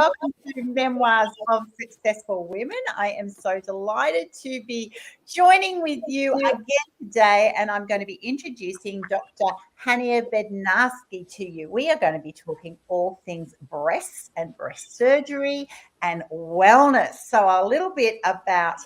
welcome to Memoirs of Successful Women. I am so delighted to be joining with you again today, and I'm going to be introducing Dr. Hania Bednarski to you. We are going to be talking all things breasts and breast surgery and wellness. So a little bit about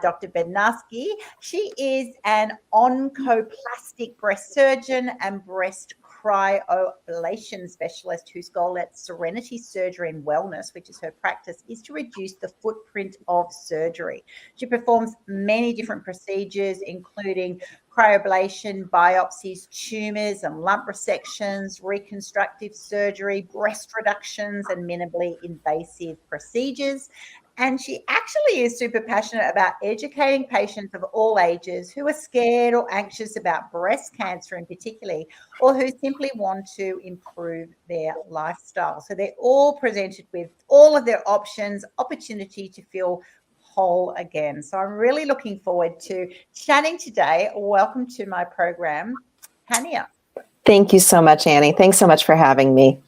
Dr. Bednarski. She is an oncoplastic breast surgeon and breast cryoablation specialist whose goal at Serenity Surgery and Wellness, which is her practice, is to reduce the footprint of surgery. She performs many different procedures, including cryoablation, biopsies, tumors and lump resections, reconstructive surgery, breast reductions, and minimally invasive procedures. And she actually is super passionate about educating patients of all ages who are scared or anxious about breast cancer in particular, or who simply want to improve their lifestyle. So they're all presented with all of their options, opportunity to feel whole again. So I'm really looking forward to chatting today. Welcome to my program, Hania. Thank you so much, Annie. Thanks so much for having me.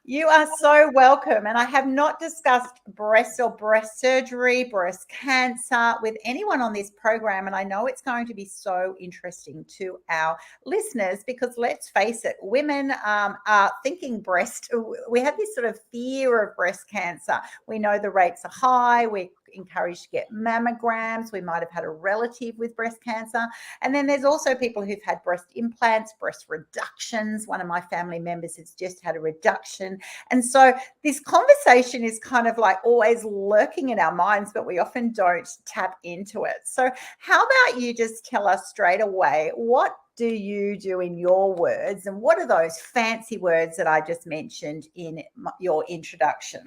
You are so welcome. And I have not discussed breast or breast surgery, breast cancer with anyone on this program. And I know it's going to be so interesting to our listeners because let's face it, women are thinking breast. We have this sort of fear of breast cancer. We know the rates are high. We're encouraged to get mammograms. We might have had a relative with breast cancer. And then there's also people who've had breast implants, breast reductions. One of my family members has just had a reduction. And so this conversation is kind of like always lurking in our minds, but we often don't tap into it. So how about you just tell us straight away, what do you do in your words? And what are those fancy words that I just mentioned in your introduction?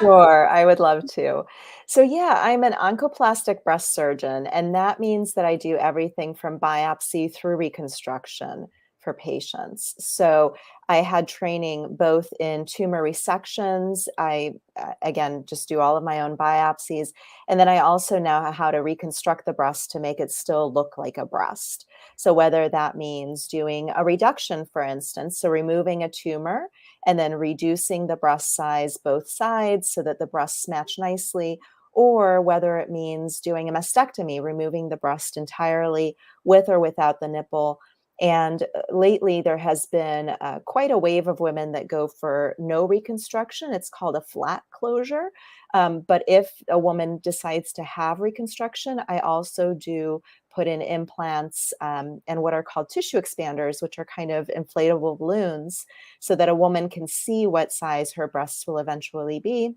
Sure, I would love to. So yeah, I'm an oncoplastic breast surgeon, and that means that I do everything from biopsy through reconstruction for patients. So I had training both in tumor resections. I, again, just do all of my own biopsies. And then I also know how to reconstruct the breast to make it still look like a breast. So whether that means doing a reduction, for instance, so removing a tumor and then reducing the breast size both sides so that the breasts match nicely, or whether it means doing a mastectomy, removing the breast entirely with or without the nipple. And lately there has been quite a wave of women that go for no reconstruction. It's called a flat closure. But if a woman decides to have reconstruction, I also do put in implants and what are called tissue expanders, which are kind of inflatable balloons, so that a woman can see what size her breasts will eventually be.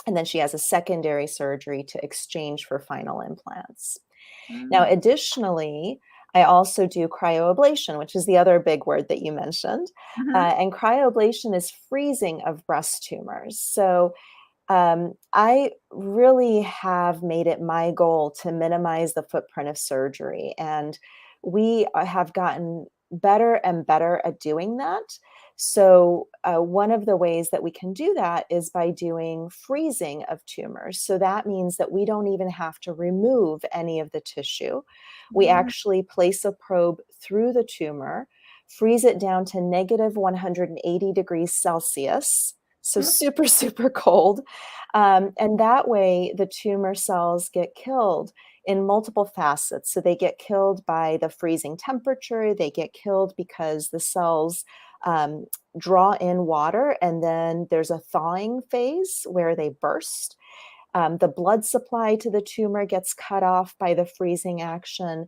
And then she has a secondary surgery to exchange for final implants. Now, additionally, I also do cryoablation, which is the other big word that you mentioned. And cryoablation is freezing of breast tumors. So I really have made it my goal to minimize the footprint of surgery. And we have gotten better and better at doing that. So one of the ways that we can do that is by doing freezing of tumors. So that means that we don't even have to remove any of the tissue. We actually place a probe through the tumor, freeze it down to negative 180 degrees Celsius. So super, super cold. And that way the tumor cells get killed in multiple facets. So they get killed by the freezing temperature. They get killed because the cells draw in water, and then there's a thawing phase where they burst. The blood supply to the tumor gets cut off by the freezing action.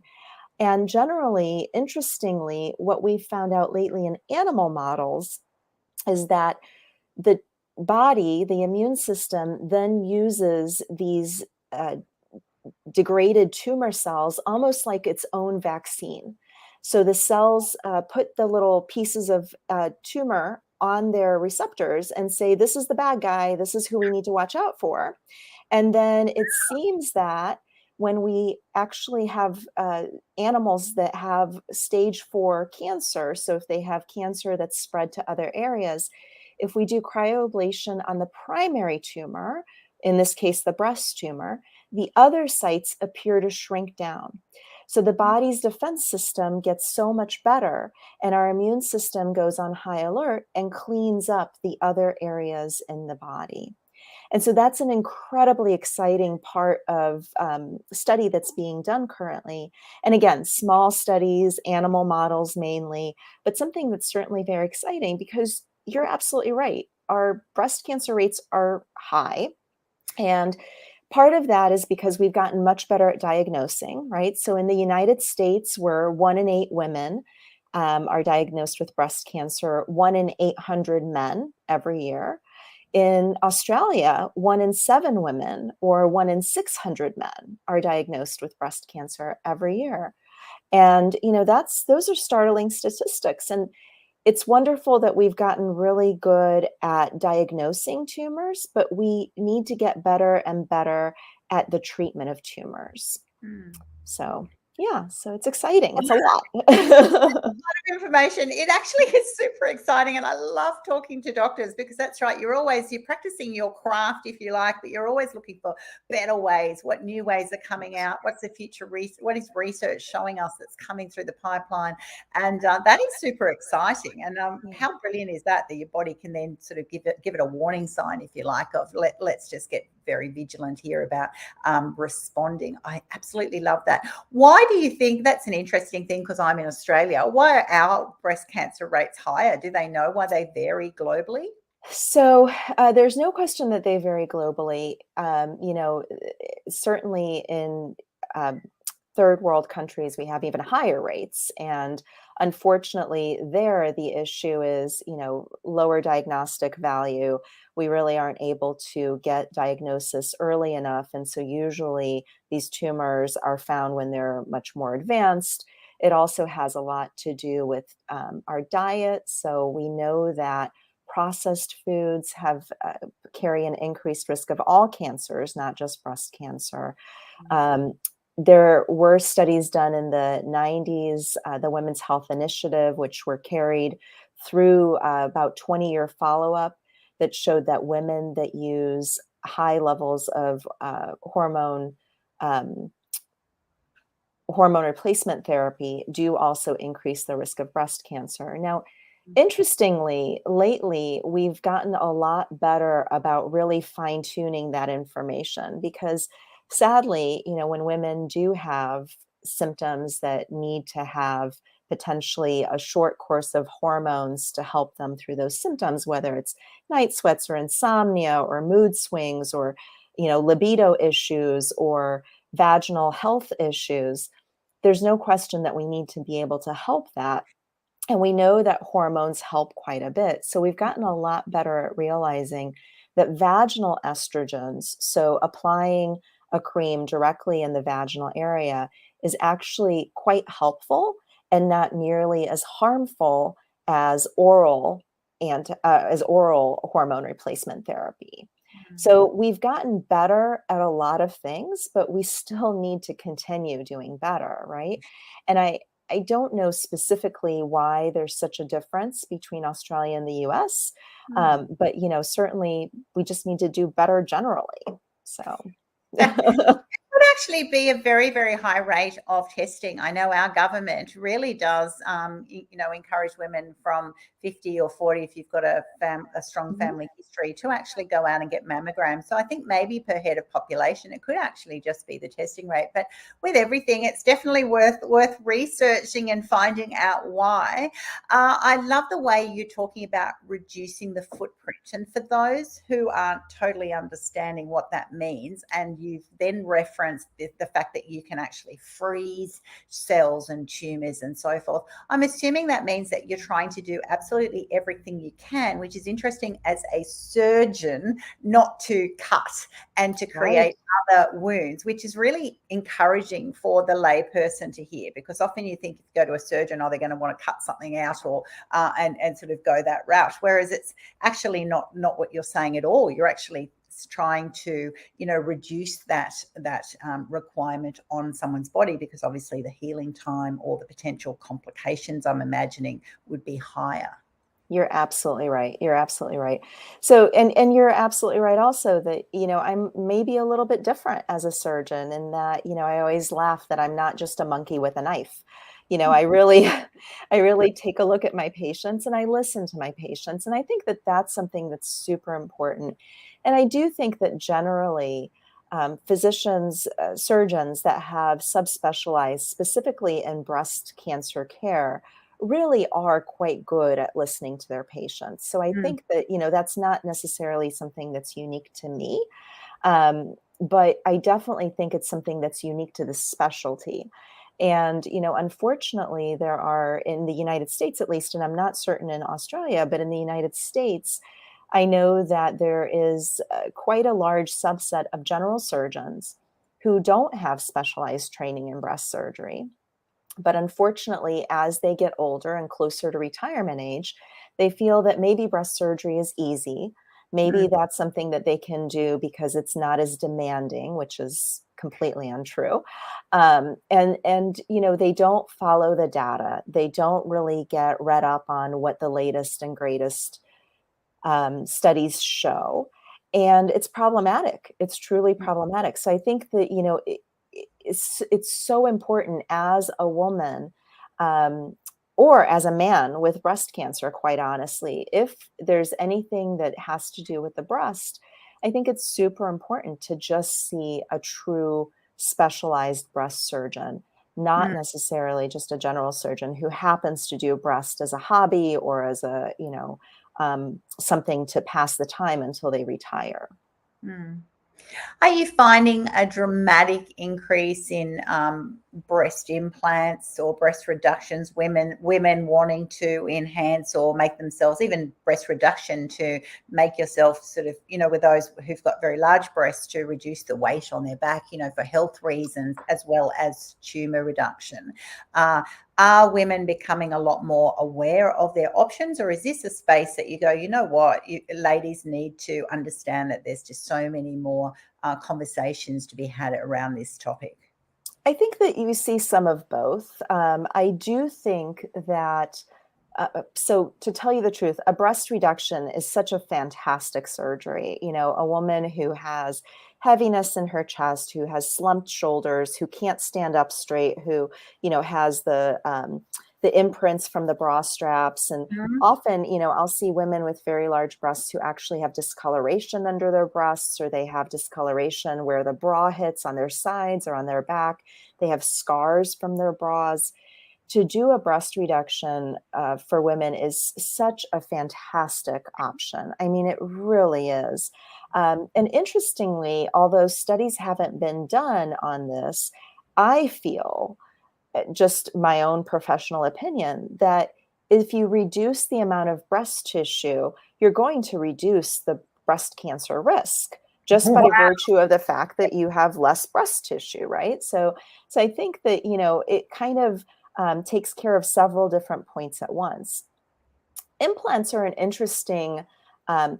And generally, interestingly, what we've found out lately in animal models is that the body, the immune system, then uses these degraded tumor cells almost like its own vaccine. So the cells put the little pieces of tumor on their receptors and say, this is the bad guy, this is who we need to watch out for. And then it seems that when we actually have animals that have stage 4 cancer, so if they have cancer that's spread to other areas, if we do cryoablation on the primary tumor, in this case, the breast tumor, the other sites appear to shrink down. So the body's defense system gets so much better, and our immune system goes on high alert and cleans up the other areas in the body. And so that's an incredibly exciting part of study that's being done currently. And again, small studies, animal models mainly, but something that's certainly very exciting, because you're absolutely right. Our breast cancer rates are high. And part of that is because we've gotten much better at diagnosing, right? So in the United States, where 1 in 8 women are diagnosed with breast cancer, 1 in 800 men every year. In Australia, 1 in 7 women or 1 in 600 men are diagnosed with breast cancer every year. And, those are startling statistics. And it's wonderful that we've gotten really good at diagnosing tumors, but we need to get better and better at the treatment of tumors. So, yeah, so it's exciting. It's a lot. Information. It actually is super exciting, and I love talking to doctors, because that's right. You're practicing your craft, if you like, but you're always looking for better ways. What new ways are coming out? What's the future? What is research showing us that's coming through the pipeline? And that is super exciting. And how brilliant is that your body can then sort of give it a warning sign, if you like, of let's just get very vigilant here about responding. I absolutely love that. Why do you think that's an interesting thing? Because I'm in Australia. Why are our breast cancer rates higher? Do they know why they vary globally? So there's no question that they vary globally. Certainly in third world countries, we have even higher rates. And unfortunately, there, the issue is, lower diagnostic value. We really aren't able to get diagnosis early enough. And so usually these tumors are found when they're much more advanced. It also has a lot to do with our diet. So we know that processed foods carry an increased risk of all cancers, not just breast cancer. There were studies done in the 90s, the Women's Health Initiative, which were carried through about 20-year follow-up, that showed that women that use high levels of hormone replacement therapy do also increase the risk of breast cancer. Now, interestingly, lately, we've gotten a lot better about really fine-tuning that information, because sadly, when women do have symptoms that need to have potentially a short course of hormones to help them through those symptoms, whether it's night sweats or insomnia or mood swings or, libido issues or vaginal health issues, there's no question that we need to be able to help that. And we know that hormones help quite a bit. So we've gotten a lot better at realizing that vaginal estrogens, so applying a cream directly in the vaginal area, is actually quite helpful and not nearly as harmful as oral hormone replacement therapy. So we've gotten better at a lot of things, but we still need to continue doing better, right? And I don't know specifically why there's such a difference between Australia and the US, but certainly we just need to do better generally. So. Would actually be a very, very high rate of testing. I know our government really does, encourage women from 50 or 40, if you've got a strong family history, to actually go out and get mammograms. So I think maybe per head of population, it could actually just be the testing rate. But with everything, it's definitely worth researching and finding out why. I love the way you're talking about reducing the footprint. And for those who aren't totally understanding what that means, and you've then referenced the fact that you can actually freeze cells and tumors and so forth, I'm assuming that means that you're trying to do absolutely everything you can, which is interesting as a surgeon, not to cut and to create other wounds, which is really encouraging for the lay person to hear, because often you think if you go to a surgeon, they're going to want to cut something out or and sort of go that route, whereas it's actually not what you're saying at all. You're actually trying to reduce that requirement on someone's body, because obviously the healing time or the potential complications, I'm imagining, would be higher. You're absolutely right. You're absolutely right. So, and you're absolutely right also that, I'm maybe a little bit different as a surgeon in that, I always laugh that I'm not just a monkey with a knife. I really, I really take a look at my patients and I listen to my patients. And I think that that's something that's super important. And I do think that generally, physicians, surgeons that have subspecialized specifically in breast cancer care really are quite good at listening to their patients. So I think that, that's not necessarily something that's unique to me. But I definitely think it's something that's unique to this specialty. And, unfortunately, there are in the United States, at least, and I'm not certain in Australia, but in the United States, I know that there is quite a large subset of general surgeons who don't have specialized training in breast surgery. But unfortunately, as they get older and closer to retirement age, they feel that maybe breast surgery is easy. Maybe that's something that they can do because it's not as demanding, which is completely untrue. And they don't follow the data. They don't really get read up on what the latest and greatest studies show. And it's problematic. It's truly problematic. So I think that, it's so important as a woman or as a man with breast cancer, quite honestly, if there's anything that has to do with the breast, I think it's super important to just see a true specialized breast surgeon, not necessarily just a general surgeon who happens to do breast as a hobby or as a, something to pass the time until they retire. Are you finding a dramatic increase in breast implants or breast reductions? Women wanting to enhance or make themselves, even breast reduction to make yourself sort of, with those who've got very large breasts, to reduce the weight on their back, for health reasons as well as tumor reduction. Are women becoming a lot more aware of their options, or is this a space that you go, what, ladies need to understand that there's just so many more conversations to be had around this topic? I think that you see some of both. I do think that, so to tell you the truth, a breast reduction is such a fantastic surgery. A woman who has heaviness in her chest, who has slumped shoulders, who can't stand up straight, who, has the imprints from the bra straps. And often, I'll see women with very large breasts who actually have discoloration under their breasts, or they have discoloration where the bra hits on their sides or on their back. They have scars from their bras. To do a breast reduction for women is such a fantastic option. I mean, it really is. And interestingly, although studies haven't been done on this, I feel, just my own professional opinion, that if you reduce the amount of breast tissue, you're going to reduce the breast cancer risk just by virtue of the fact that you have less breast tissue, right? So I think that, it kind of takes care of several different points at once. Implants are an interesting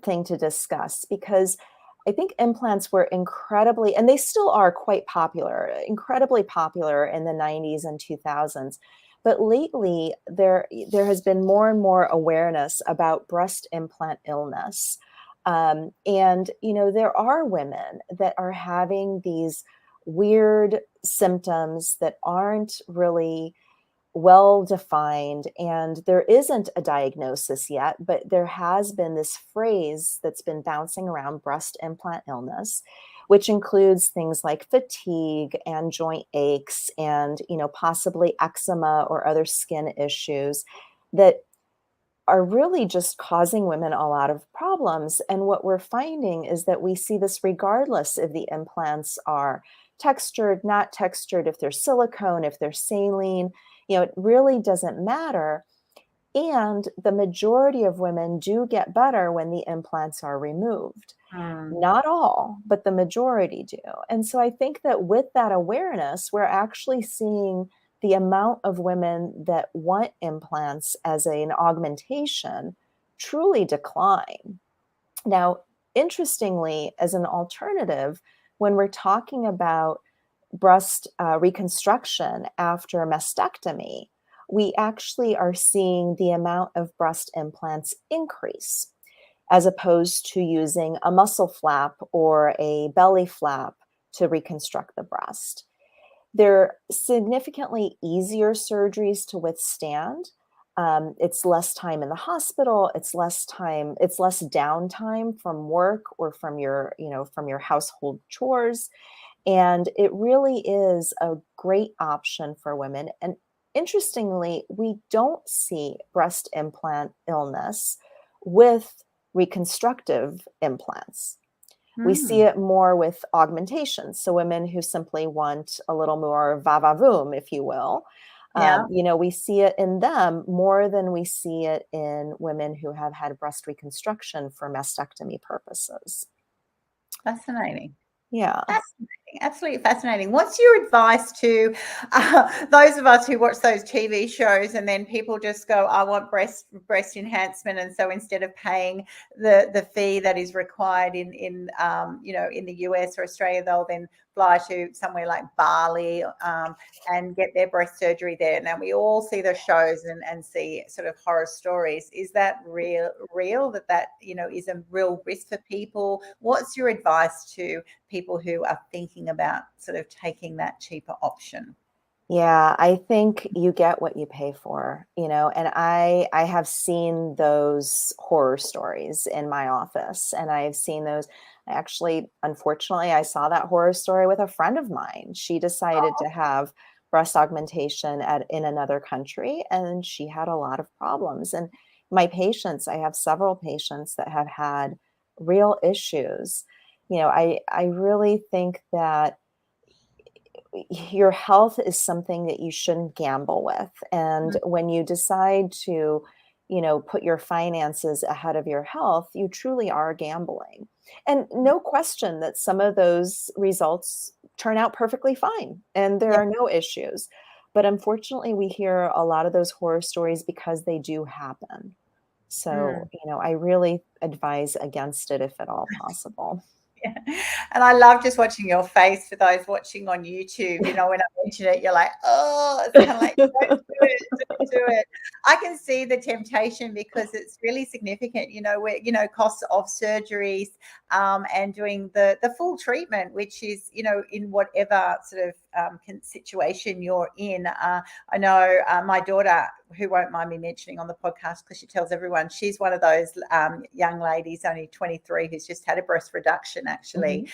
thing to discuss because I think implants were incredibly, and they still are quite popular, incredibly popular in the 90s and 2000s. But lately, there has been more and more awareness about breast implant illness. And, there are women that are having these weird symptoms that aren't really well defined, and there isn't a diagnosis yet, but there has been this phrase that's been bouncing around, breast implant illness, which includes things like fatigue and joint aches and, possibly eczema or other skin issues that are really just causing women a lot of problems. And what we're finding is that we see this regardless if the implants are textured, not textured, if they're silicone, if they're saline, it really doesn't matter. And the majority of women do get better when the implants are removed. Not all, but the majority do. And so I think that with that awareness, we're actually seeing the amount of women that want implants as an augmentation truly decline. Now, interestingly, as an alternative, when we're talking about breast reconstruction after mastectomy, we actually are seeing the amount of breast implants increase, as opposed to using a muscle flap or a belly flap to reconstruct the breast. They're significantly easier surgeries to withstand. It's less time in the hospital. It's less downtime from work or from your household chores. And it really is a great option for women. And interestingly, we don't see breast implant illness with reconstructive implants. We see it more with augmentation. So women who simply want a little more va-va-voom, if you will. Yeah. We see it in them more than we see it in women who have had breast reconstruction for mastectomy purposes. Fascinating. Yeah. Fascinating. Absolutely fascinating. What's your advice to those of us who watch those TV shows and then people just go, I want breast enhancement, and so instead of paying the fee that is required in the US or Australia, they'll then fly to somewhere like Bali and get their breast surgery there. Now we all see the shows and see sort of horror stories. Is that real that is a real risk for people? What's your advice to people who are thinking about sort of taking that cheaper option? Yeah, I think you get what you pay for, and I have seen those horror stories in my office, and I've seen those. Actually, unfortunately, I saw that horror story with a friend of mine. She decided to have breast augmentation in another country, and she had a lot of problems. And my patients, I have several patients that have had real issues. I really think that your health is something that you shouldn't gamble with. And when you decide to, put your finances ahead of your health, you truly are gambling. And no question that some of those results turn out perfectly fine and there are no issues. But unfortunately, we hear a lot of those horror stories because they do happen. So, I really advise against it if at all possible. Yeah. And I love just watching your face for those watching on YouTube. When I mention it, you're like, oh, it's kind of like, don't do it. I can see the temptation because it's really significant, where, costs of surgeries and doing the full treatment, which is, in whatever sort of situation you're in. I know my daughter, who won't mind me mentioning on the podcast because she tells everyone, she's one of those young ladies, only 23, who's just had a breast reduction actually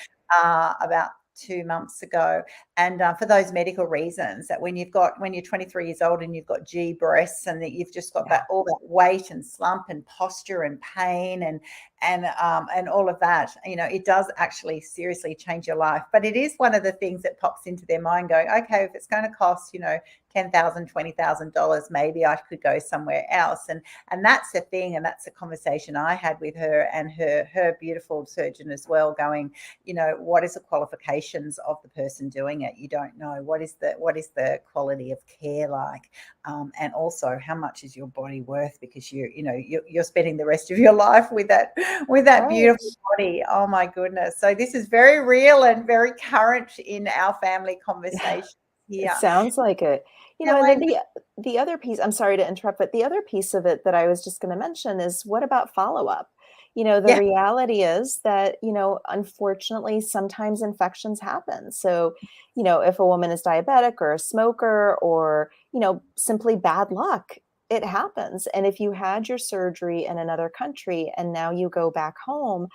about 2 months ago. And for those medical reasons, that when you're 23 years old and you've got G breasts and that you've just got all that weight and slump and posture and pain and all of that, it does actually seriously change your life. But it is one of the things that pops into their mind going, okay, if it's going to cost, $10,000, $20,000, maybe I could go somewhere else. And that's the thing. And that's a conversation I had with her and her beautiful surgeon as well, going, what is the qualifications of the person doing it? You don't know. What is the quality of care like? And also, how much is your body worth? Because you're spending the rest of your life with that beautiful body. Oh my goodness. So this is very real and very current in our family conversation. It sounds like it. And then the other piece, I'm sorry to interrupt, but the other piece of it that I was just going to mention is, what about follow-up? The reality is that, unfortunately, sometimes infections happen. So, if a woman is diabetic or a smoker or, simply bad luck, it happens. And if you had your surgery in another country and now you go back home,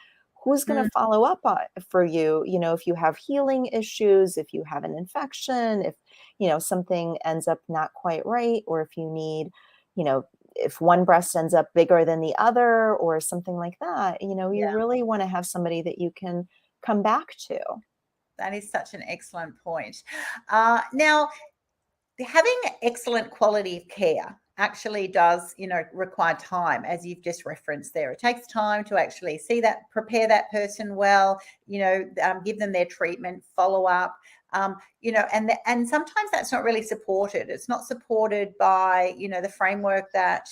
who's going to follow up for you? If you have healing issues, if you have an infection, if, something ends up not quite right, or if you need, if one breast ends up bigger than the other or something like that, you really want to have somebody that you can come back to. That is such an excellent point. Now, having excellent quality of care actually does, require time, as you've just referenced there. It takes time to actually prepare that person well, give them their treatment, follow up. And sometimes that's not really supported. It's not supported by, the framework that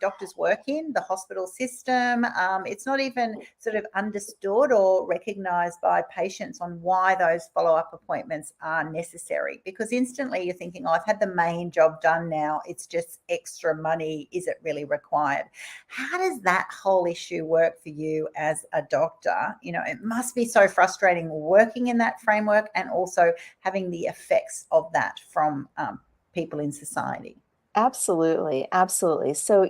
doctors work in, the hospital system. It's not even sort of understood or recognized by patients on why those follow-up appointments are necessary, because instantly you're thinking, oh, I've had the main job done now. It's just extra money. Is it really required? How does that whole issue work for you as a doctor? It must be so frustrating working in that framework and also having the effects of that from people in society. Absolutely. Absolutely. So,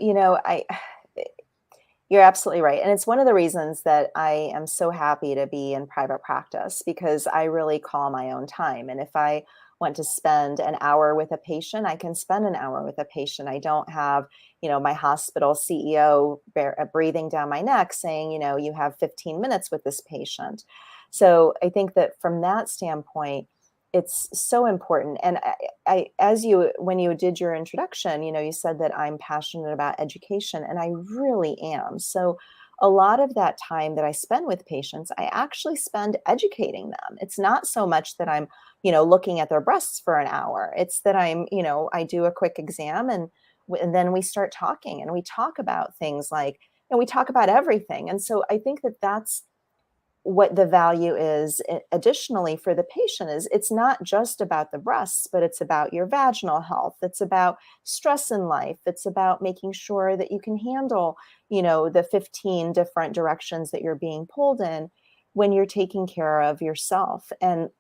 you're absolutely right. And it's one of the reasons that I am so happy to be in private practice, because I really call my own time. And if I want to spend an hour with a patient, I can spend an hour with a patient. I don't have, my hospital CEO breathing down my neck saying, you have 15 minutes with this patient. So I think that from that standpoint, it's so important. And when you did your introduction, you said that I'm passionate about education, and I really am. So a lot of that time that I spend with patients, I actually spend educating them. It's not so much that I'm, looking at their breasts for an hour. It's that I'm, I do a quick exam, and then we start talking, and we talk about things like, we talk about everything. And so I think that that's what the value is. Additionally, for the patient, is it's not just about the breasts, but it's about your vaginal health. It's about stress in life. It's about making sure that you can handle, the 15 different directions that you're being pulled in when you're taking care of yourself. And,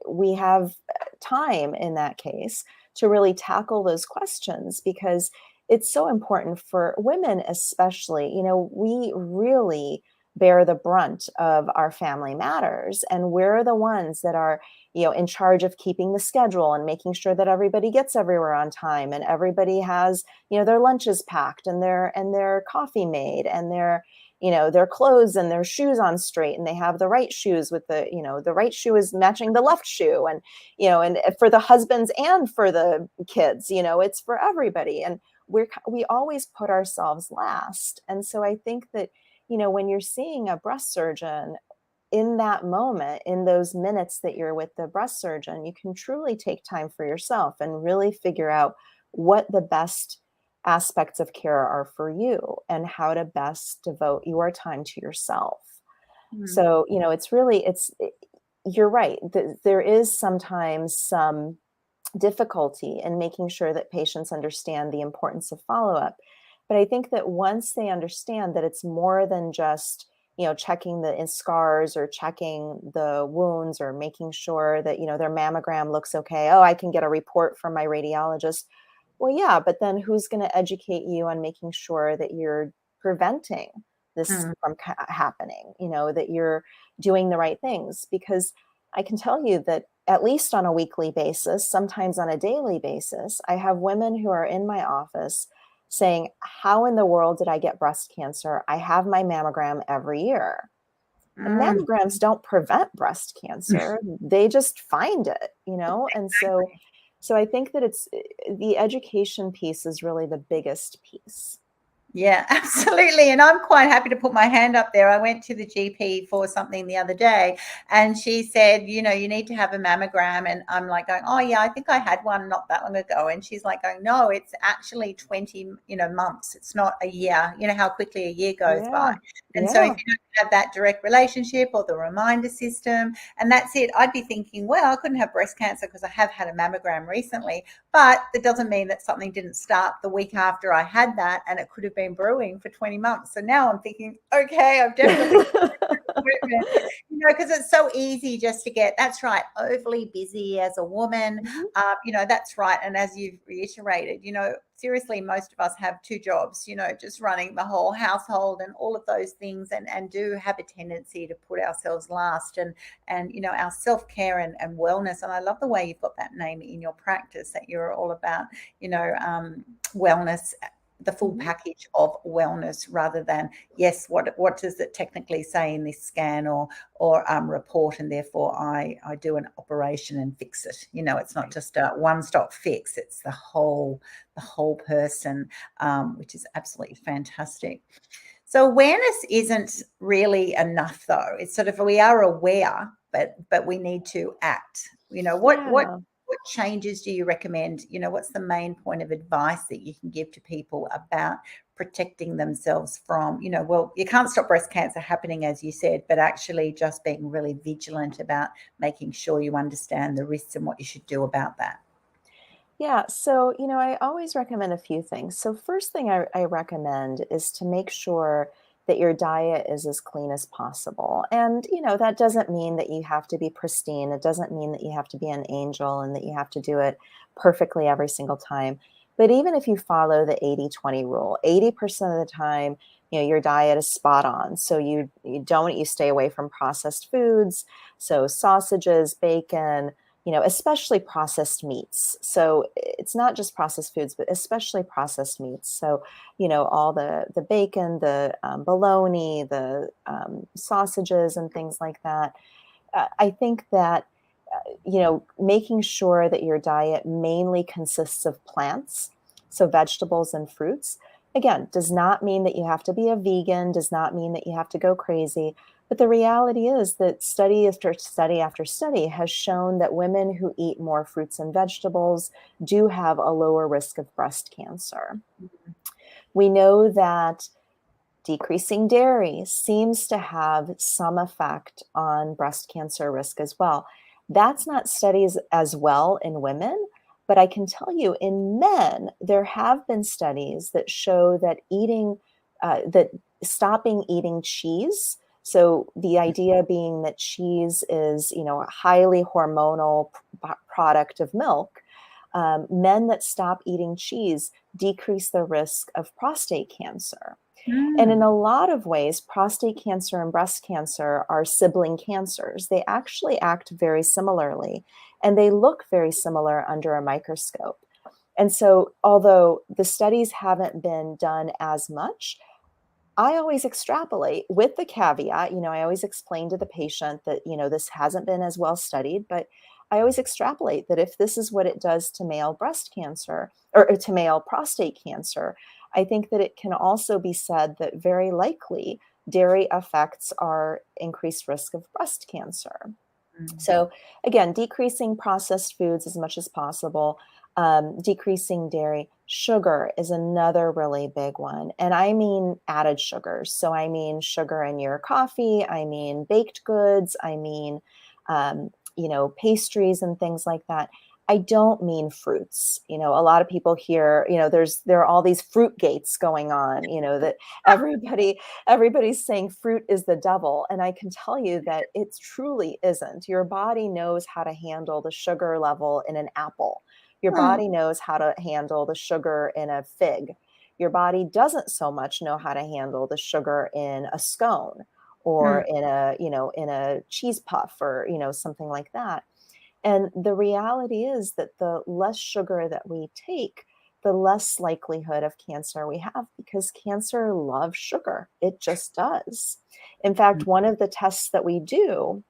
we have time in that case to really tackle those questions, because it's so important for women, especially. We really bear the brunt of our family matters, and we're the ones that are, in charge of keeping the schedule and making sure that everybody gets everywhere on time, and everybody has, their lunches packed, and their coffee made, and their clothes and their shoes on straight, and they have the right shoes with the right shoe is matching the left shoe, and and for the husbands and for the kids, it's for everybody. And we always put ourselves last. And so I think that, when you're seeing a breast surgeon, in that moment, in those minutes that you're with the breast surgeon, you can truly take time for yourself and really figure out what the best aspects of care are for you, and how to best devote your time to yourself. So, you're right. There is sometimes some difficulty in making sure that patients understand the importance of follow-up. But I think that once they understand that it's more than just, checking the scars or checking the wounds or making sure that, their mammogram looks okay. Oh, I can get a report from my radiologist. Well, yeah, but then who's going to educate you on making sure that you're preventing this from happening, that you're doing the right things? Because I can tell you that at least on a weekly basis, sometimes on a daily basis, I have women who are in my office saying, how in the world did I get breast cancer? I have my mammogram every year. And mammograms don't prevent breast cancer. They just find it, And so I think that it's the education piece is really the biggest piece. Yeah, absolutely. And I'm quite happy to put my hand up there. I went to the GP for something the other day, and she said, you need to have a mammogram. And I'm like going, oh yeah, I think I had one not that long ago. And she's like going, no, it's actually 20, months. It's not a year. How quickly a year goes by. And so if you don't have that direct relationship or the reminder system, and that's it, I'd be thinking, well, I couldn't have breast cancer because I have had a mammogram recently, but that doesn't mean that something didn't start the week after I had that, and it could have been brewing for 20 months. So now I'm thinking, okay, I've definitely because it's so easy just to get, that's right, overly busy as a woman. That's right. And as you've reiterated, seriously, most of us have two jobs, just running the whole household and all of those things, and do have a tendency to put ourselves last, and our self-care and wellness. And I love the way you've got that name in your practice, that you're all about, wellness, the full package of wellness, rather than, yes, what does it technically say in this scan or report, and therefore I do an operation and fix it. It's not just a one-stop fix, it's the whole person, which is absolutely fantastic. So awareness isn't really enough, though. It's sort of, we are aware, but we need to act. What Yeah. changes do you recommend? What's the main point of advice that you can give to people about protecting themselves from, well, you can't stop breast cancer happening, as you said, but actually just being really vigilant about making sure you understand the risks and what you should do about that? Yeah. So, I always recommend a few things. So, first thing I recommend is to make sure that your diet is as clean as possible. And, that doesn't mean that you have to be pristine. It doesn't mean that you have to be an angel and that you have to do it perfectly every single time. But even if you follow the 80-20 rule, 80% of the time, your diet is spot on. So you stay away from processed foods. So sausages, bacon, especially processed meats. So it's not just processed foods, but especially processed meats. So, all the bacon, the bologna, the sausages and things like that. I think that, making sure that your diet mainly consists of plants, so vegetables and fruits, again, does not mean that you have to be a vegan, does not mean that you have to go crazy. But the reality is that study after study after study has shown that women who eat more fruits and vegetables do have a lower risk of breast cancer. We know that decreasing dairy seems to have some effect on breast cancer risk as well. That's not studies as well in women, but I can tell you in men, there have been studies that show that that stopping eating cheese. So the idea being that cheese is, a highly hormonal product of milk. Men that stop eating cheese decrease the risk of prostate cancer. And in a lot of ways, prostate cancer and breast cancer are sibling cancers. They actually act very similarly, and they look very similar under a microscope. And so, although the studies haven't been done as much, I always extrapolate with the caveat, I always explain to the patient that, this hasn't been as well studied, but I always extrapolate that if this is what it does to male breast cancer or to male prostate cancer, I think that it can also be said that very likely dairy affects our increased risk of breast cancer. So again, decreasing processed foods as much as possible, decreasing dairy. Sugar is another really big one. And I mean added sugars. So I mean sugar in your coffee, I mean baked goods, I mean, pastries and things like that. I don't mean fruits. A lot of people here, there are all these fruit gates going on, that everybody's saying fruit is the devil. And I can tell you that it truly isn't. Your body knows how to handle the sugar level in an apple. Your body knows how to handle the sugar in a fig. Your body doesn't so much know how to handle the sugar in a scone or in a cheese puff or, something like that. And the reality is that the less sugar that we take, the less likelihood of cancer we have, because cancer loves sugar. It just does. In fact, one of the tests that we do,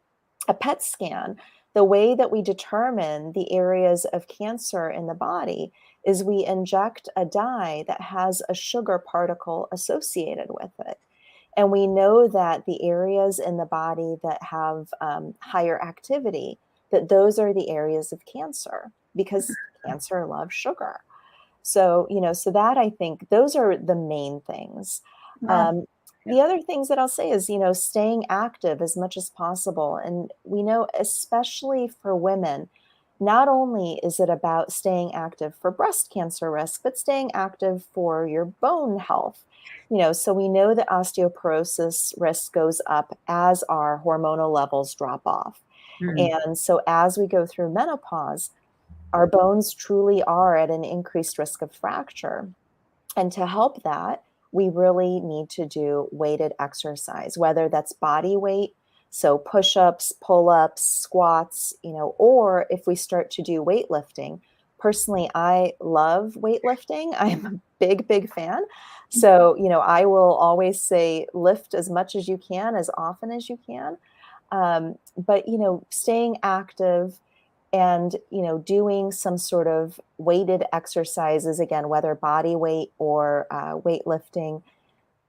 a PET scan, the way that we determine the areas of cancer in the body is we inject a dye that has a sugar particle associated with it. And we know that the areas in the body that have higher activity, that those are the areas of cancer because cancer loves sugar. So, so that I think those are the main things. The other things that I'll say is, staying active as much as possible. And we know, especially for women, not only is it about staying active for breast cancer risk, but staying active for your bone health. So we know that osteoporosis risk goes up as our hormonal levels drop off. And so as we go through menopause, our bones truly are at an increased risk of fracture. And to help that, we really need to do weighted exercise, whether that's body weight, so push-ups, pull-ups, squats, or if we start to do weightlifting. Personally, I love weightlifting. I'm a big, big fan. So, I will always say lift as much as you can, as often as you can. But, staying active and, doing some sort of weighted exercises, again, whether body weight or weightlifting,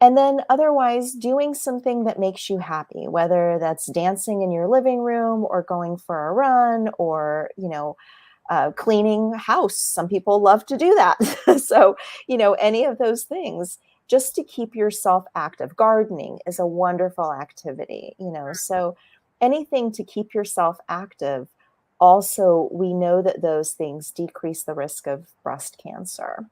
And then otherwise doing something that makes you happy, whether that's dancing in your living room or going for a run or, cleaning house. Some people love to do that. So, any of those things just to keep yourself active. Gardening is a wonderful activity, so anything to keep yourself active. Also, we know that those things decrease the risk of breast cancer.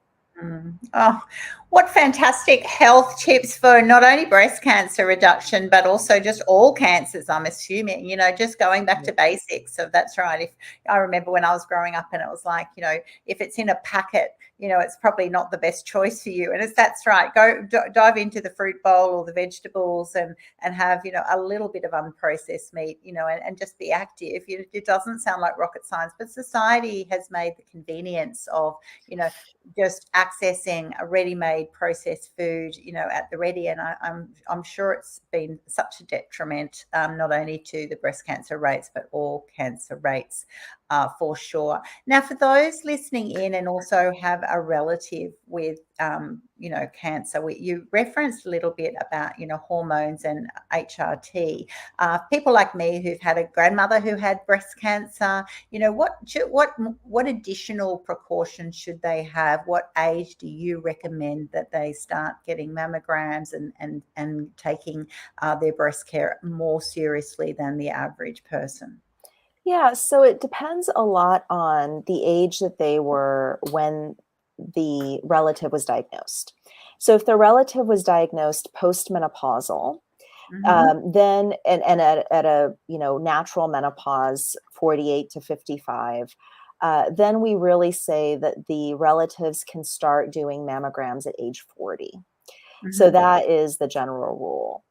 Oh, what fantastic health tips for not only breast cancer reduction, but also just all cancers, I'm assuming, just going back to basics. So that's right. If I remember when I was growing up and it was like, if it's in a packet, it's probably not the best choice for you. And that's right. Go dive into the fruit bowl or the vegetables and have, a little bit of unprocessed meat, and just be active. It doesn't sound like rocket science, but society has made the convenience of, just accessing a ready-made processed food, at the ready. And I'm sure it's been such a detriment, not only to the breast cancer rates, but all cancer rates, for sure. Now, for those listening in and also have a relative with, cancer, you referenced a little bit about, hormones and HRT. People like me who've had a grandmother who had breast cancer, what additional precautions should they have? What age do you recommend that they start getting mammograms and taking their breast care more seriously than the average person? Yeah, so it depends a lot on the age that they were when the relative was diagnosed. So if the relative was diagnosed postmenopausal, then and at a natural menopause, 48 to 55, then we really say that the relatives can start doing mammograms at age 40. So that is the general rule.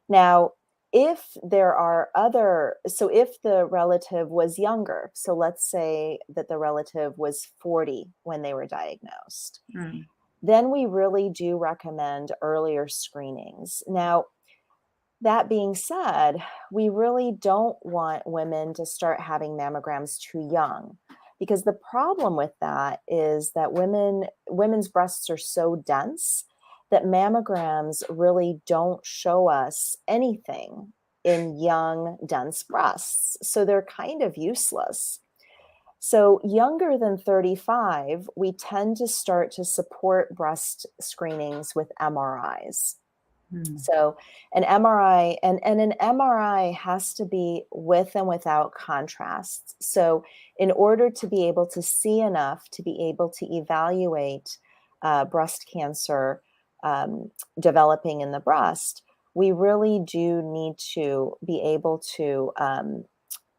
Now, if the relative was younger, so let's say that the relative was 40 when they were diagnosed, then we really do recommend earlier screenings. Now, that being said, we really don't want women to start having mammograms too young, because the problem with that is that women's breasts are so dense that mammograms really don't show us anything in young, dense breasts. So they're kind of useless. So younger than 35, we tend to start to support breast screenings with MRIs. So an MRI and an MRI has to be with and without contrast. So in order to be able to see enough to be able to evaluate breast cancer developing in the breast, we really do need to be able to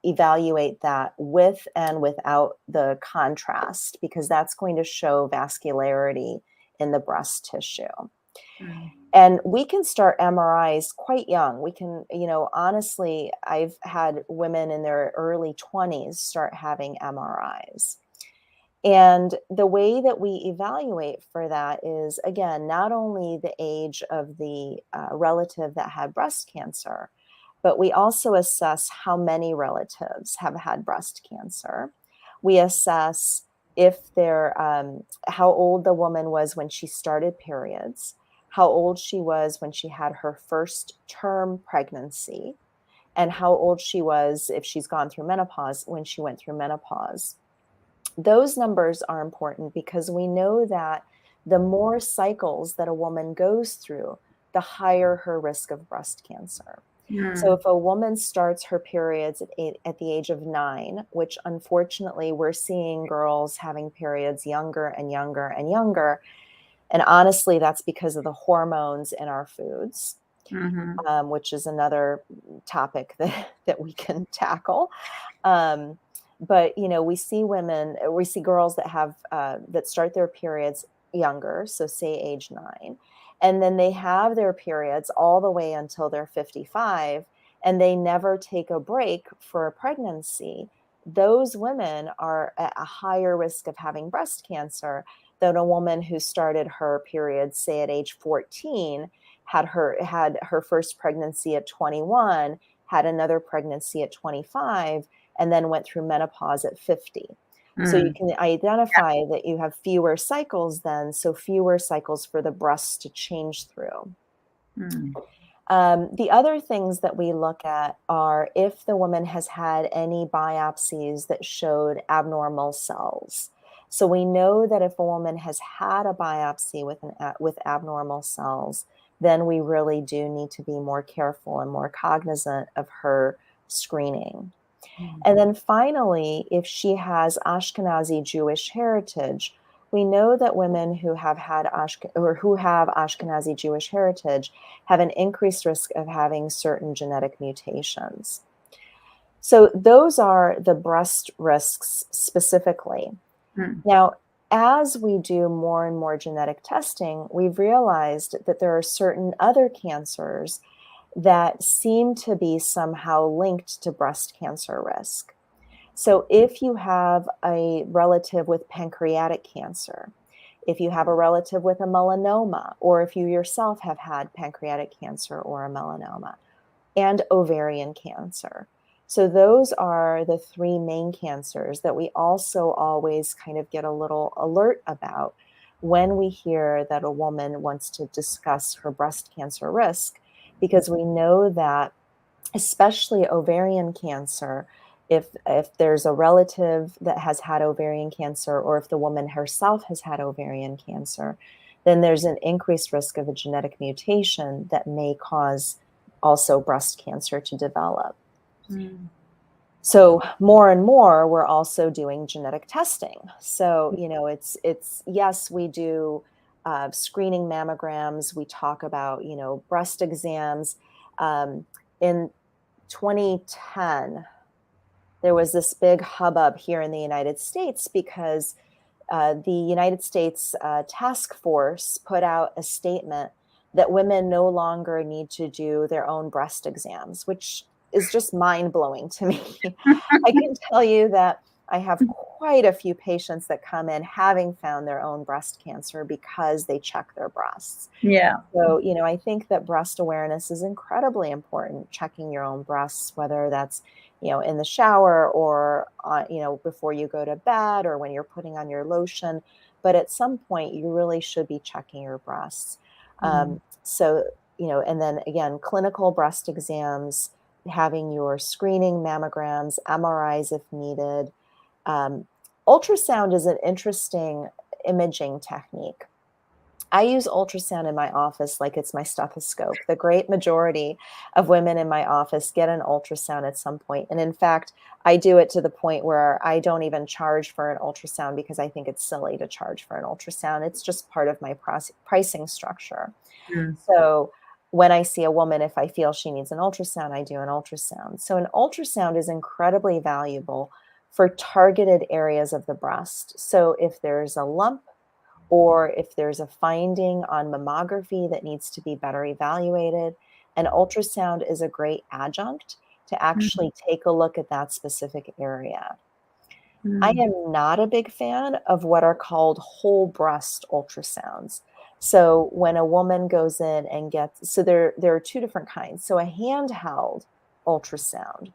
evaluate that with and without the contrast, because that's going to show vascularity in the breast tissue. And we can start MRIs quite young. We can, honestly, I've had women in their early 20s start having MRIs. And the way that we evaluate for that is, again, not only the age of the relative that had breast cancer, but we also assess how many relatives have had breast cancer. We assess if they're, how old the woman was when she started periods, how old she was when she had her first term pregnancy, and how old she was if she's gone through menopause when she went through menopause. Those numbers are important because we know that the more cycles that a woman goes through, the higher her risk of breast cancer. So if a woman starts her periods at the age of 9, which unfortunately we're seeing girls having periods younger and younger and younger, and honestly, that's because of the hormones in our foods, which is another topic that we can tackle. But, we see girls that have, that start their periods younger, so say age 9, and then they have their periods all the way until they're 55, and they never take a break for a pregnancy. Those women are at a higher risk of having breast cancer than a woman who started her period, say at age 14, had her first pregnancy at 21, had another pregnancy at 25, and then went through menopause at 50. So you can identify that you have fewer cycles then, so fewer cycles for the breasts to change through. Mm. The other things that we look at are if the woman has had any biopsies that showed abnormal cells. So we know that if a woman has had a biopsy with abnormal cells, then we really do need to be more careful and more cognizant of her screening. Mm. And then finally, if she has Ashkenazi Jewish heritage, we know that women who have Ashkenazi Jewish heritage have an increased risk of having certain genetic mutations. So those are the breast risks specifically. Mm. Now, as we do more and more genetic testing, we've realized that there are certain other cancers that seem to be somehow linked to breast cancer risk. So if you have a relative with pancreatic cancer, if you have a relative with a melanoma, or if you yourself have had pancreatic cancer or a melanoma, and ovarian cancer. So those are the three main cancers that we also always kind of get a little alert about when we hear that a woman wants to discuss her breast cancer risk, because we know that especially ovarian cancer, if there's a relative that has had ovarian cancer, or if the woman herself has had ovarian cancer, then there's an increased risk of a genetic mutation that may cause also breast cancer to develop. Mm. So more and more, we're also doing genetic testing. So, it's yes, we do screening mammograms. We talk about, breast exams. In 2010, there was this big hubbub here in the United States because the United States task force put out a statement that women no longer need to do their own breast exams, which is just mind-blowing to me. I can tell you that I have quite a few patients that come in having found their own breast cancer because they check their breasts. Yeah. So, I think that breast awareness is incredibly important, checking your own breasts, whether that's, in the shower or, before you go to bed or when you're putting on your lotion. But at some point, you really should be checking your breasts. So, and then again, clinical breast exams, having your screening mammograms, MRIs if needed. Ultrasound is an interesting imaging technique. I use ultrasound in my office like it's my stethoscope. The great majority of women in my office get an ultrasound at some point. And in fact, I do it to the point where I don't even charge for an ultrasound because I think it's silly to charge for an ultrasound. It's just part of my pricing structure. Mm. So when I see a woman, if I feel she needs an ultrasound, I do an ultrasound. So an ultrasound is incredibly valuable for targeted areas of the breast. So if there's a lump, or if there's a finding on mammography that needs to be better evaluated, an ultrasound is a great adjunct to actually take a look at that specific area. I am not a big fan of what are called whole breast ultrasounds. So when a woman goes in and so there are two different kinds. So a handheld ultrasound.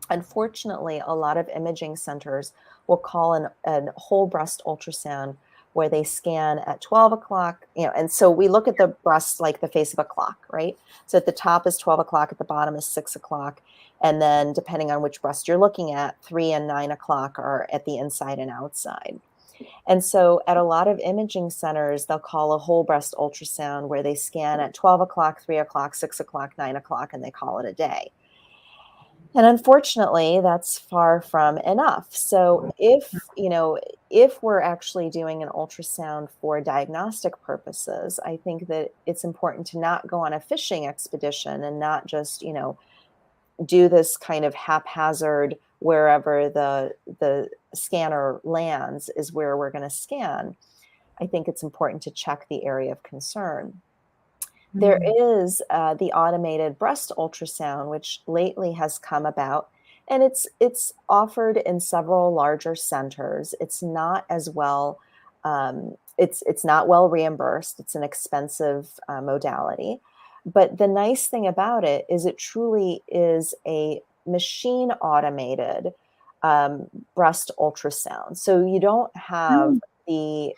Unfortunately, a lot of imaging centers will call an whole breast ultrasound where they scan at 12 o'clock, and so we look at the breast like the face of a clock, right? So at the top is 12 o'clock, at the bottom is 6 o'clock. And then depending on which breast you're looking at, 3 and 9 o'clock are at the inside and outside. And so at a lot of imaging centers, they'll call a whole breast ultrasound where they scan at 12 o'clock, 3 o'clock, 6 o'clock, 9 o'clock, and they call it a day. And unfortunately, that's far from enough. So if we're actually doing an ultrasound for diagnostic purposes, I think that it's important to not go on a fishing expedition and not just, do this kind of haphazard wherever the scanner lands is where we're going to scan. I think it's important to check the area of concern. There is the automated breast ultrasound, which lately has come about, and it's offered in several larger centers. It's not as well, it's not well reimbursed. It's an expensive modality, but the nice thing about it is it truly is a machine automated breast ultrasound. So you don't have the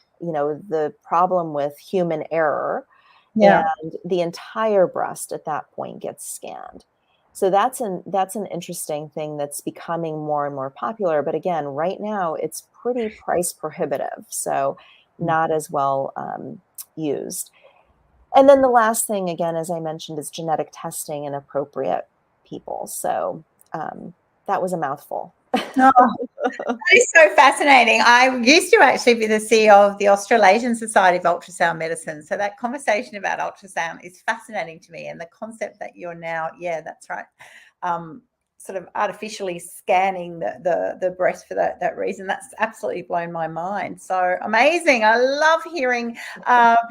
problem with human error. Yeah. and the entire breast at that point gets scanned. So that's an interesting thing that's becoming more and more popular. But again, right now it's pretty price prohibitive, so not as well used. And then the last thing, again, as I mentioned, is genetic testing in appropriate people. So that was a mouthful. Oh, that is so fascinating. I used to actually be the CEO of the Australasian Society of Ultrasound Medicine. So that conversation about ultrasound is fascinating to me. And the concept that you're now, yeah, that's right. Sort of artificially scanning the breast for that reason. That's absolutely blown my mind. So amazing. I love hearing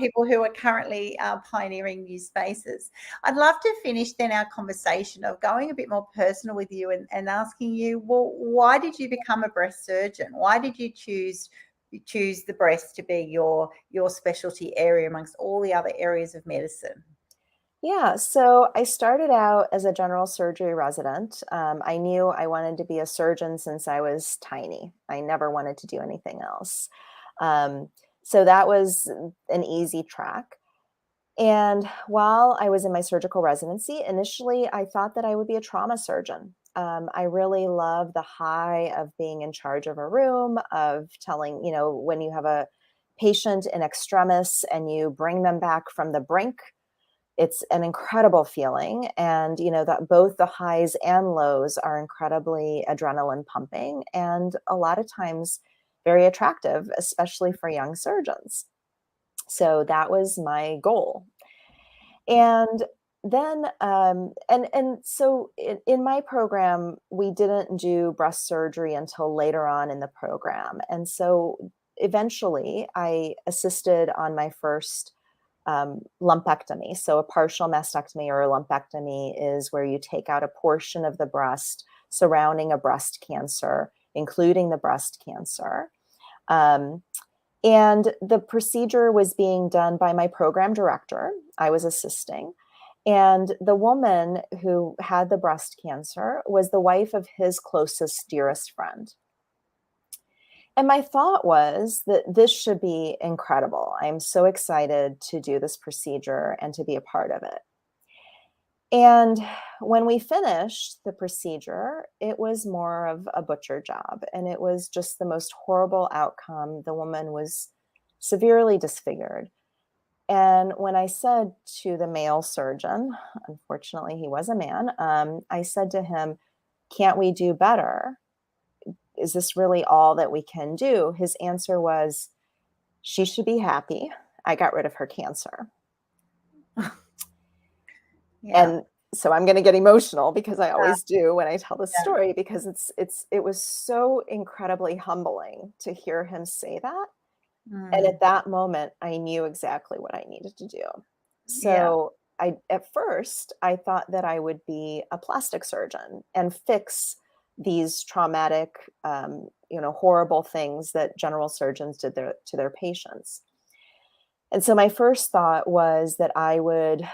people who are currently pioneering new spaces. I'd love to finish then our conversation of going a bit more personal with you and asking you, well, why did you become a breast surgeon? Why did you choose the breast to be your specialty area amongst all the other areas of medicine? Yeah, so I started out as a general surgery resident. I knew I wanted to be a surgeon since I was tiny. I never wanted to do anything else. Um, so that was an easy track. And while I was in my surgical residency, initially I thought that I would be a trauma surgeon. I really love the high of being in charge of a room, of telling, when you have a patient in extremis and you bring them back from the brink, it's an incredible feeling. And, that both the highs and lows are incredibly adrenaline pumping and a lot of times very attractive, especially for young surgeons. So that was my goal. And then, so in my program, we didn't do breast surgery until later on in the program. And so eventually I assisted on my first lumpectomy. So a partial mastectomy or a lumpectomy is where you take out a portion of the breast surrounding a breast cancer, including the breast cancer. And the procedure was being done by my program director. I was assisting. And the woman who had the breast cancer was the wife of his closest, dearest friend. And my thought was that this should be incredible. I'm so excited to do this procedure and to be a part of it. And when we finished the procedure, it was more of a butcher job. And it was just the most horrible outcome. The woman was severely disfigured. And when I said to the male surgeon, unfortunately, he was a man, I said to him, "Can't we do better? Is this really all that we can do?" His answer was, "She should be happy. I got rid of her cancer." Yeah. And so I'm going to get emotional because I always do when I tell this story, because it was so incredibly humbling to hear him say that. And at that moment, I knew exactly what I needed to do. So at first, I thought that I would be a plastic surgeon and fix these traumatic, horrible things that general surgeons did to their patients. And so my first thought was that I would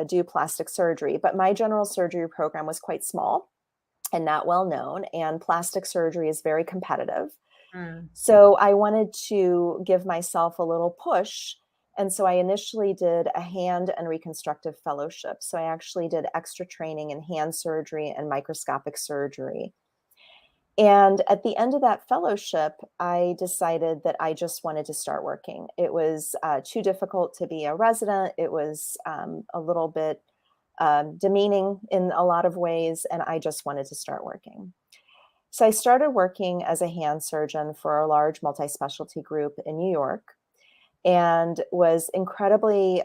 do plastic surgery, but my general surgery program was quite small and not well known, and plastic surgery is very competitive. So I wanted to give myself a little push. And so I initially did a hand and reconstructive fellowship. So I actually did extra training in hand surgery and microscopic surgery. And at the end of that fellowship, I decided that I just wanted to start working. It was too difficult to be a resident. It was a little bit demeaning in a lot of ways, and I just wanted to start working. So I started working as a hand surgeon for a large multi-specialty group in New York, and was incredibly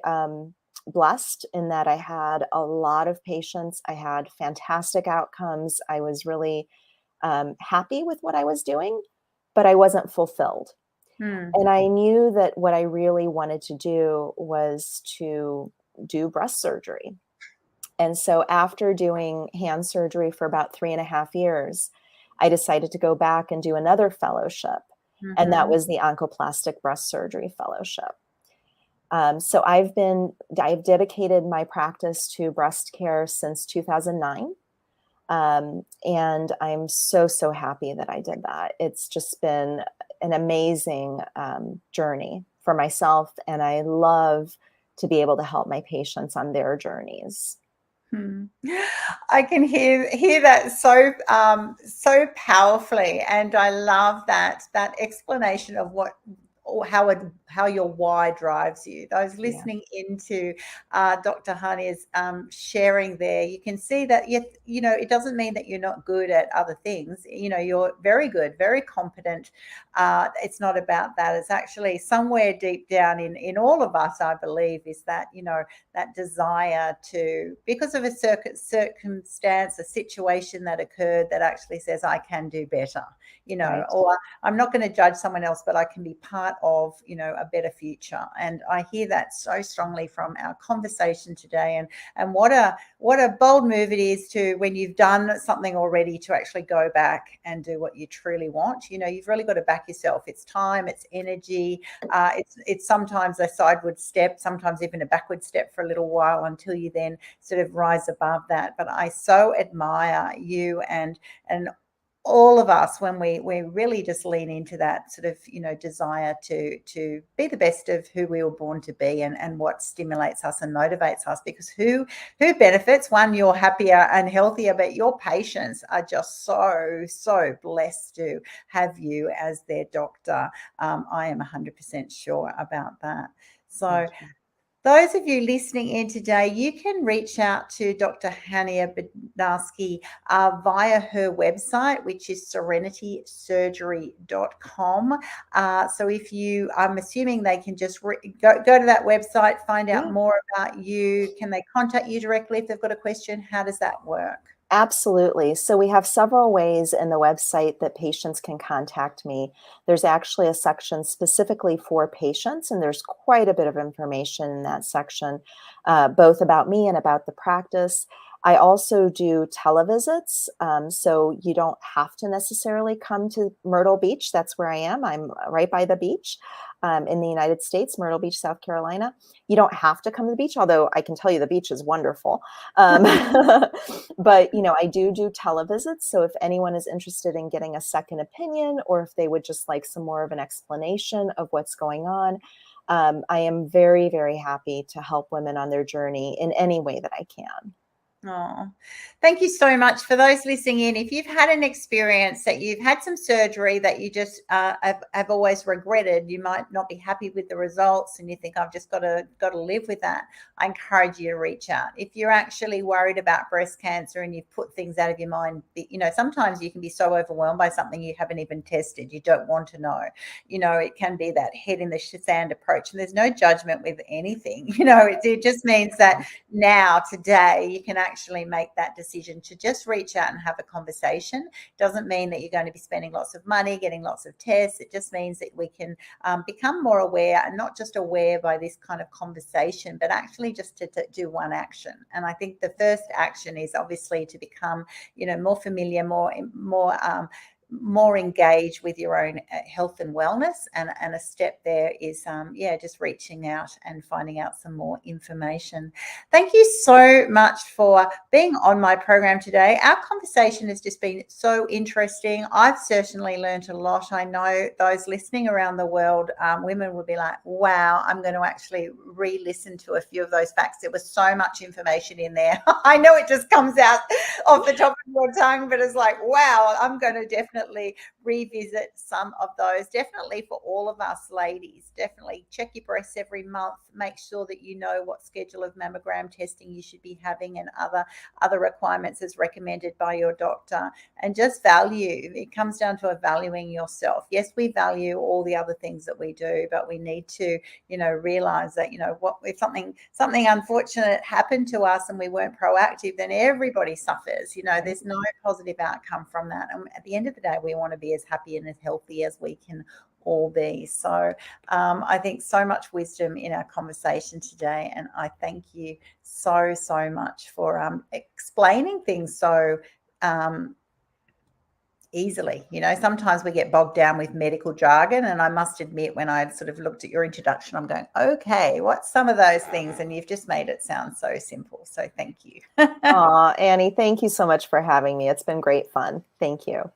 blessed in that I had a lot of patients. I had fantastic outcomes. I was really happy with what I was doing, but I wasn't fulfilled. And I knew that what I really wanted to do was to do breast surgery. And so after doing hand surgery for about 3.5 years, I decided to go back and do another fellowship. And that was the Oncoplastic Breast Surgery Fellowship. So I've dedicated my practice to breast care since 2009. And I'm so, so happy that I did that. It's just been an amazing journey for myself. And I love to be able to help my patients on their journeys. I can hear that so powerfully, and I love that explanation of what or how your why drives you. Those listening into Dr. Hania's sharing there, you can see that you know, it doesn't mean that you're not good at other things. You know, you're very good, very competent. It's not about that. It's actually somewhere deep down in all of us, I believe, is that, you know, that desire to, because of a circumstance, a situation that occurred that actually says, I can do better, you know, Right. or I'm not going to judge someone else, but I can be part of, you know, a better future. And I hear that so strongly from our conversation today. And what a bold move it is to, when you've done something already, to actually go back and do what you truly want. You know, you've really got to back yourself. It's time, it's energy. It's sometimes a sideward step, sometimes even a backward step for a little while until you then sort of rise above that. But I so admire you and all of us when we really just lean into that sort of, you know, desire to be the best of who we were born to be, and what stimulates us and motivates us. Because who benefits? One, you're happier and healthier, but your patients are just so blessed to have you as their doctor. I am 100% sure about that. So those of you listening in today, you can reach out to Dr. Hania Bednarski via her website, which is serenitysurgery.com. So if you, I'm assuming they can just go to that website, find out more about you. Can they contact you directly if they've got a question? How does that work? Absolutely. So we have several ways in the website that patients can contact me. There's actually a section specifically for patients, and there's quite a bit of information in that section, both about me and about the practice. I also do televisits, so you don't have to necessarily come to Myrtle Beach. That's where I am. I'm right by the beach in the United States, Myrtle Beach, South Carolina. You don't have to come to the beach, although I can tell you the beach is wonderful. But, you know, I do televisits. So if anyone is interested in getting a second opinion, or if they would just like some more of an explanation of what's going on, I am very, very happy to help women on their journey in any way that I can. Oh, thank you so much. For those listening in, if you've had an experience that you've had some surgery that you just have always regretted, you might not be happy with the results, and you think, I've just got to live with that, I encourage you to reach out. If you're actually worried about breast cancer and you've put things out of your mind, you know, sometimes you can be so overwhelmed by something you haven't even tested, you don't want to know. You know, it can be that head in the sand approach, and there's no judgment with anything. You know, it just means that now, today, you can actually make that decision to just reach out and have a conversation. Doesn't mean that you're going to be spending lots of money, getting lots of tests. It just means that we can become more aware, and not just aware by this kind of conversation, but actually just to do one action. And I think the first action is obviously to become, you know, more familiar, more engaged with your own health and wellness, and a step there is just reaching out and finding out some more information. Thank you so much for being on my program today. Our conversation has just been so interesting. I've certainly learned a lot. I know those listening around the world, women will be like, wow, I'm going to actually re-listen to a few of those facts. There was so much information in there. I know it just comes out off the top of your tongue, but it's like, wow, I'm going to definitely revisit some of those. Definitely for all of us ladies, definitely check your breasts every month. Make sure that you know what schedule of mammogram testing you should be having, and other requirements as recommended by your doctor. And just value. It comes down to valuing yourself. Yes, we value all the other things that we do, but we need to, you know, realize that, you know, what if something unfortunate happened to us and we weren't proactive, then everybody suffers. You know, there's no positive outcome from that. And at the end of the day, we want to be as happy and as healthy as we can all be. So I think so much wisdom in our conversation today, and I thank you so much for explaining things so easily. You know, sometimes we get bogged down with medical jargon, and I must admit, when I sort of looked at your introduction, I'm going, okay, what's some of those things? And you've just made it sound so simple. So thank you. Aw, Annie, thank you so much for having me. It's been great fun. Thank you.